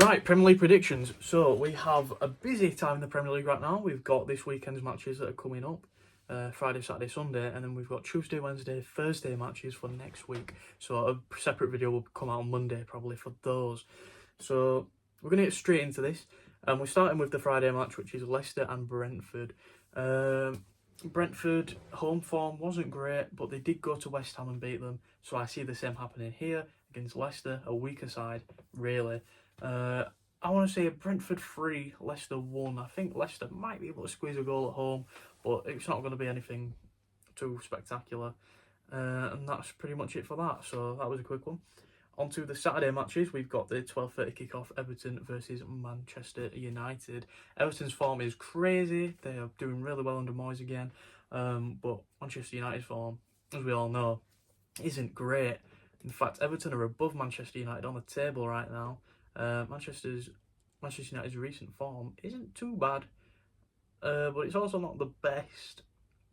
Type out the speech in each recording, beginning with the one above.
Right, Premier League predictions. So we have a busy time in the Premier League right now. We've got this weekend's matches that are coming up. Friday, Saturday, Sunday, and then we've got Tuesday, Wednesday, Thursday matches for next week. So a separate video will come out on Monday probably for those. So we're going to get straight into this. We're starting with the Friday match, which is Leicester and Brentford. Brentford home form wasn't great, but they did go to West Ham and beat them. So I see the same happening here against Leicester, a weaker side, really. I want to say a Brentford 3, Leicester 1. I think Leicester might be able to squeeze a goal at home, but it's not going to be anything too spectacular. And that's pretty much it for that. So that was a quick one. On to the Saturday matches. We've got the 12:30 kickoff, Everton versus Manchester United. Everton's form is crazy. They are doing really well under Moyes again. But Manchester United's form, as we all know, isn't great. In fact, Everton are above Manchester United on the table right now. Manchester United's recent form isn't too bad, but it's also not the best.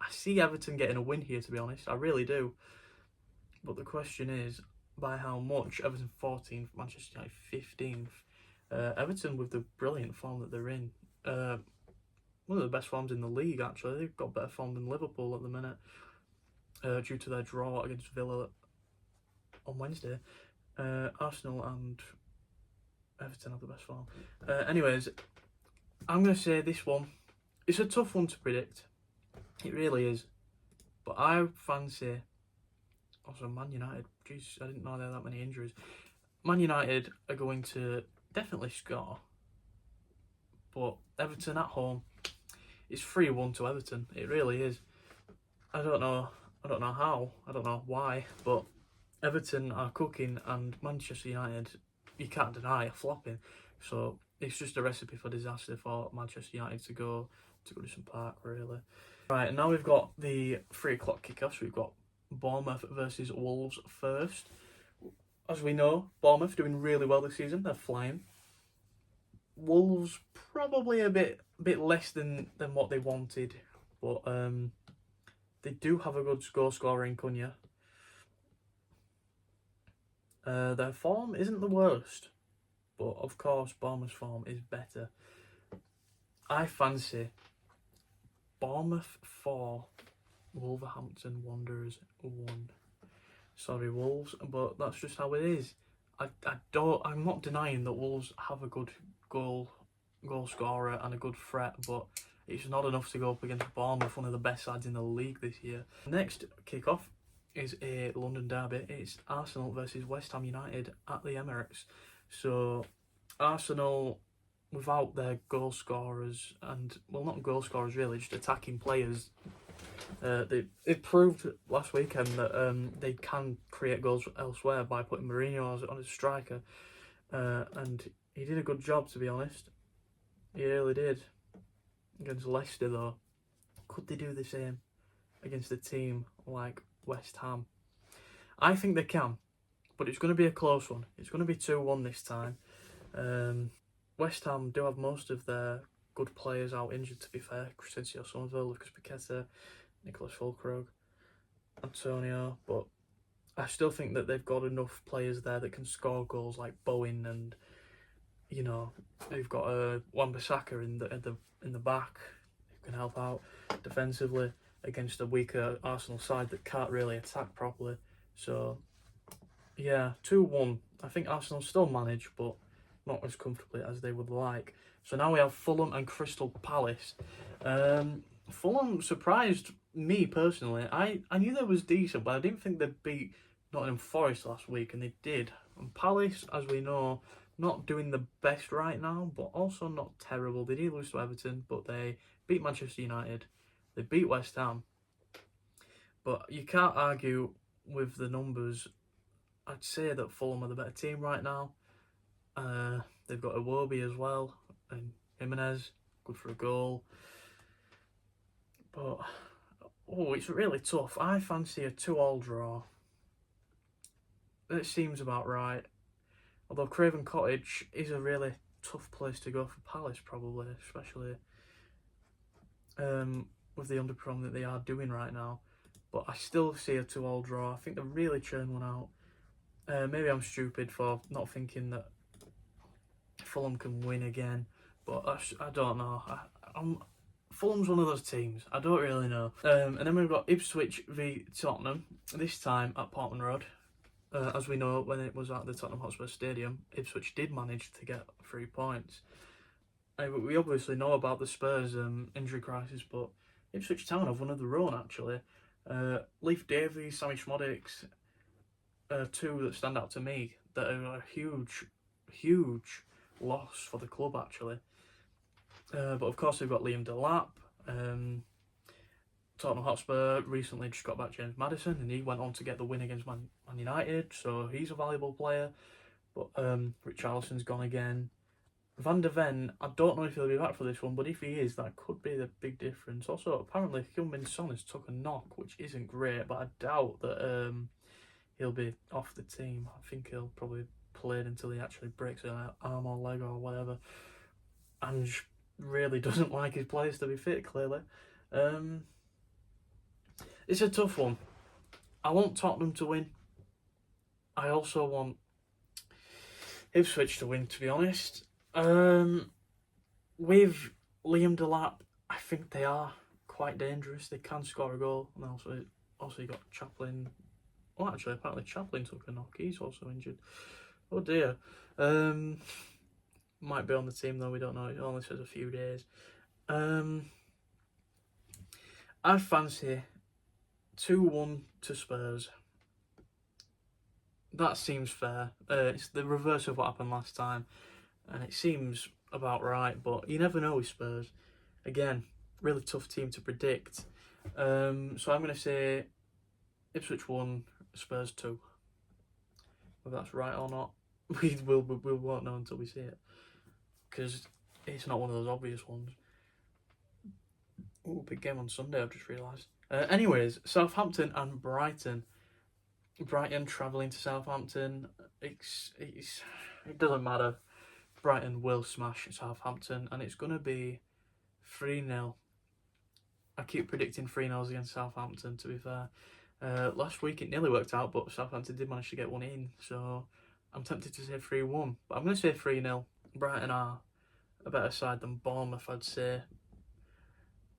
I see Everton getting a win here, to be honest. I really do. But the question is, by how much? Everton 14th, Manchester United 15th. Everton with the brilliant form that they're in. One of the best forms in the league, actually. They've got better form than Liverpool at the minute, due to their draw against Villa on Wednesday. Arsenal and Everton have the best form. Anyways, I'm going to say this one. It's a tough one to predict. It really is. But I fancy... Also, Man United. Jeez, I didn't know there were that many injuries. Man United are going to definitely score. But Everton at home, it's 3-1 to Everton. It really is. I don't know how. I don't know why. But Everton are cooking, and Manchester United, you can't deny, are flopping. So it's just a recipe for disaster for Manchester United to go to Goodison Park, really. Right, and now we've got the 3 o'clock kickoffs. We've got Bournemouth versus Wolves first. As we know, Bournemouth doing really well this season. They're flying. Wolves probably a bit less than what they wanted, but they do have a good goal scorer in Cunha. Their form isn't the worst, but of course Bournemouth's form is better. I fancy Bournemouth 4, Wolverhampton Wanderers 1. Sorry, Wolves, but that's just how it is. I'm not denying that Wolves have a good goal scorer and a good threat, but it's not enough to go up against Bournemouth, one of the best sides in the league this year. Next kickoff is a London derby. It's Arsenal versus West Ham United at the Emirates. So Arsenal, without their goal scorers, and well, not goal scorers really, just attacking players, they proved last weekend that they can create goals elsewhere by putting Mourinho on as a striker, and he did a good job, to be honest. He really did. Against Leicester though, could they do the same against a team like West Ham? I think they can, but it's going to be a close one. It's going to be 2-1 this time. West Ham do have most of their good players out injured, to be fair. Crescencio Somerville, Lucas Paqueta, Nicholas Fulkrug, Antonio, but I still think that they've got enough players there that can score goals, like Bowen, and you know, they've got Wan-Bissaka in the back who can help out defensively against a weaker Arsenal side that can't really attack properly. So yeah, 2-1. I think Arsenal still manage, but not as comfortably as they would like. So now we have Fulham and Crystal Palace. Fulham surprised me personally. I knew they was decent, but I didn't think they'd beat Nottingham Forest last week, and they did. And Palace, as we know, not doing the best right now, but also not terrible. They did lose to Everton, but they beat Manchester United. They beat West Ham. But you can't argue with the numbers. I'd say that Fulham are the better team right now. They've got Iwobi as well, and Jimenez, good for a goal. But, it's really tough. I fancy a 2-2 draw. It seems about right. Although Craven Cottage is a really tough place to go for Palace, probably, especially with the underperform that they are doing right now. But I still see a 2-2 draw. I think they really churn one out. Maybe I'm stupid for not thinking that Fulham can win again, but I don't know. Fulham's one of those teams. I don't really know. And then we've got Ipswich v Tottenham, this time at Portman Road. As we know, when it was at the Tottenham Hotspur Stadium, Ipswich did manage to get 3 points. We obviously know about the Spurs injury crisis, but Ipswich Town have one of their own, actually. Leif Davies, Sammy Schmodics, two that stand out to me that are a huge loss for the club, actually. But of course, they've got Liam Delap. Tottenham Hotspur recently just got back James Maddison, and he went on to get the win against Man United, so he's a valuable player. But Richarlison's gone again. Van der Ven, I don't know if he'll be back for this one, but if he is, that could be the big difference. Also, apparently, Heung-min Son has took a knock, which isn't great, but I doubt that he'll be off the team. I think he'll probably play until he actually breaks an arm or leg or whatever. And really doesn't like his players to be fit, clearly. It's a tough one. I want Tottenham to win. I also want Ipswich to win, to be honest. With Liam Delap, I think they are quite dangerous. They can score a goal, and also you got Chaplin. Well, actually, apparently Chaplin took a knock. He's also injured. Oh dear. Might be on the team though. We don't know. It only says a few days. I fancy 2-1 to Spurs. That seems fair. It's the reverse of what happened last time, and it seems about right, but you never know with Spurs. Again, really tough team to predict. So I'm going to say Ipswich 1, Spurs 2. Whether that's right or not, we won't know until we see it, because it's not one of those obvious ones. Oh, big game on Sunday, I've just realised. Anyways, Southampton and Brighton. Brighton travelling to Southampton. It doesn't matter. Brighton will smash Southampton, and it's going to be 3-0. I keep predicting 3-0s against Southampton, to be fair. Last week it nearly worked out, but Southampton did manage to get one in, so I'm tempted to say 3-1. But I'm going to say 3-0. Brighton are a better side than Bournemouth, I'd say.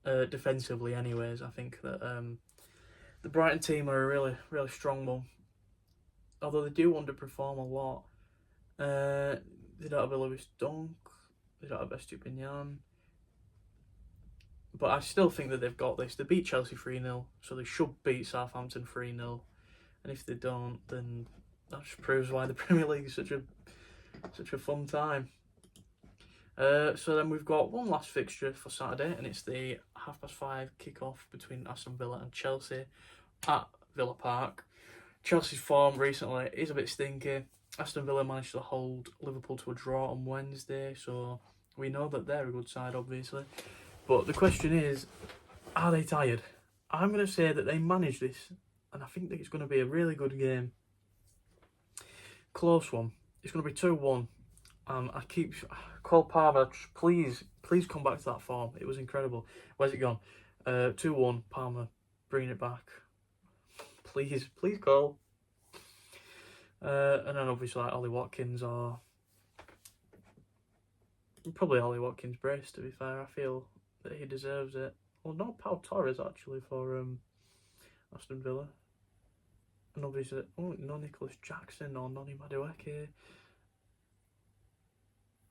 Defensively, anyways, I think that the Brighton team are a really strong one. Although they do underperform a lot. They don't have a Lewis Dunk. They don't have a Estupinian. But I still think that they've got this. They beat Chelsea 3-0, so they should beat Southampton 3-0. And if they don't, then that just proves why the Premier League is such a fun time. So then we've got one last fixture for Saturday, and it's the 5:30 kick-off between Aston Villa and Chelsea at Villa Park. Chelsea's form recently is a bit stinky. Aston Villa managed to hold Liverpool to a draw on Wednesday, so we know that they're a good side, obviously. But the question is, are they tired? I'm going to say that they manage this, and I think that it's going to be a really good game. Close one. It's going to be 2-1. Cole Palmer, please come back to that form. It was incredible. Where's it gone? 2-1, Palmer, bringing it back. Please, Cole. And then obviously like Ollie Watkins, or probably Ollie Watkins brace, to be fair. I feel that he deserves it. Well, not Pau Torres, actually, for Aston Villa. And obviously, no Nicholas Jackson or Noni Madueke.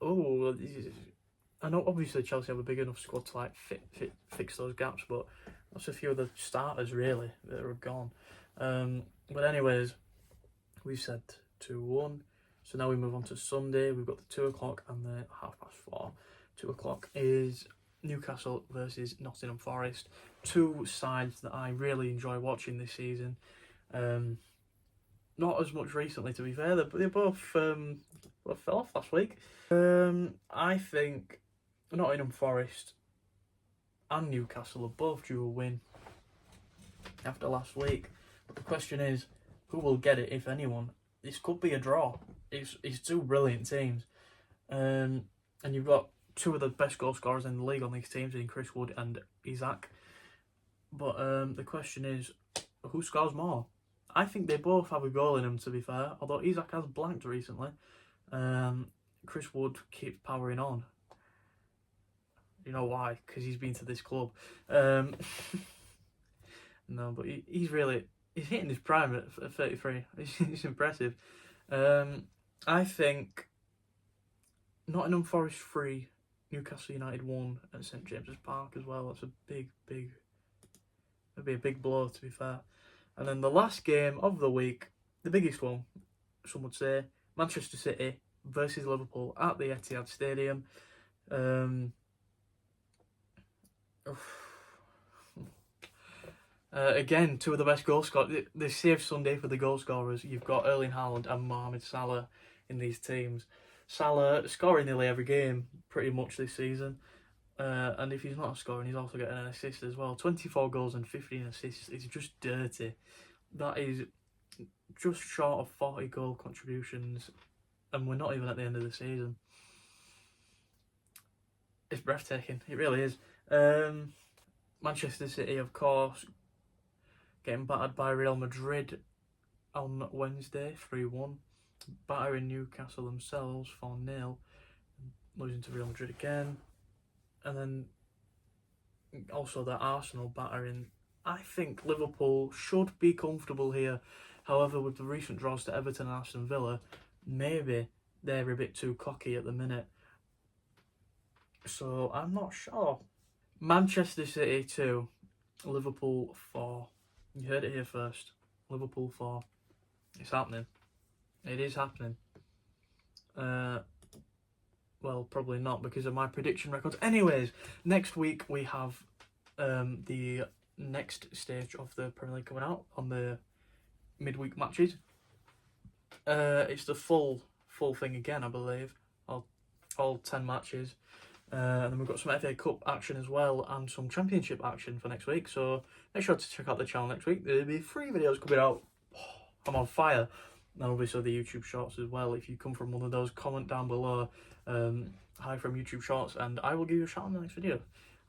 Oh, I know obviously Chelsea have a big enough squad to like fix those gaps, but that's a few of the starters really that are gone. But anyways, we've said 2-1. So now we move on to Sunday. We've got the 2 o'clock and the 4:30. 2 o'clock is Newcastle versus Nottingham Forest. Two sides that I really enjoy watching this season. Not as much recently, to be fair. They both fell off last week. I think Nottingham Forest and Newcastle are both due a win after last week. But the question is, who will get it, if anyone? This could be a draw. It's two brilliant teams. And you've got two of the best goal scorers in the league on these teams, in Chris Wood and Isaac. But the question is, who scores more? I think they both have a goal in them, to be fair. Although Isaac has blanked recently. Chris Wood keeps powering on. You know why? Because he's been to this club. No, but he's hitting his prime at 33. It's impressive. I think Nottingham Forest 3, Newcastle United 1 at St James's Park as well. That's a big, it'd be a big blow, to be fair. And then the last game of the week, the biggest one, some would say, Manchester City versus Liverpool at the Etihad Stadium. Again, two of the best goal scorers. They saved Sunday for the goal scorers. You've got Erling Haaland and Mohamed Salah in these teams. Salah scoring nearly every game pretty much this season. And if he's not scoring, he's also getting an assist as well. 24 goals and 15 assists is just dirty. That is just short of 40 goal contributions. And we're not even at the end of the season. It's breathtaking. It really is. Manchester City, of course, getting battered by Real Madrid on Wednesday, 3-1. Battering Newcastle themselves, 4-0. Losing to Real Madrid again. And then also the Arsenal battering. I think Liverpool should be comfortable here. However, with the recent draws to Everton and Aston Villa, maybe they're a bit too cocky at the minute. So I'm not sure. Manchester City 2, Liverpool 4. You heard it here first. Liverpool 4. It's happening. It is happening. Well, probably not because of my prediction records. Anyways, next week we have the next stage of the Premier League coming out on the midweek matches. It's the full thing again, I believe. All 10 matches. And then we've got some FA Cup action as well and some Championship action for next week. So make sure to check out the channel next week. There'll be 3 videos coming out. I'm on fire. And obviously the YouTube Shorts as well. If you come from one of those, comment down below. Hi from YouTube Shorts, and I will give you a shout out in the next video.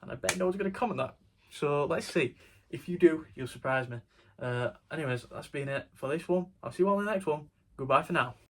And I bet no one's going to comment that. So let's see. If you do, you'll surprise me. Anyways, that's been it for this one. I'll see you all in the next one. Goodbye for now.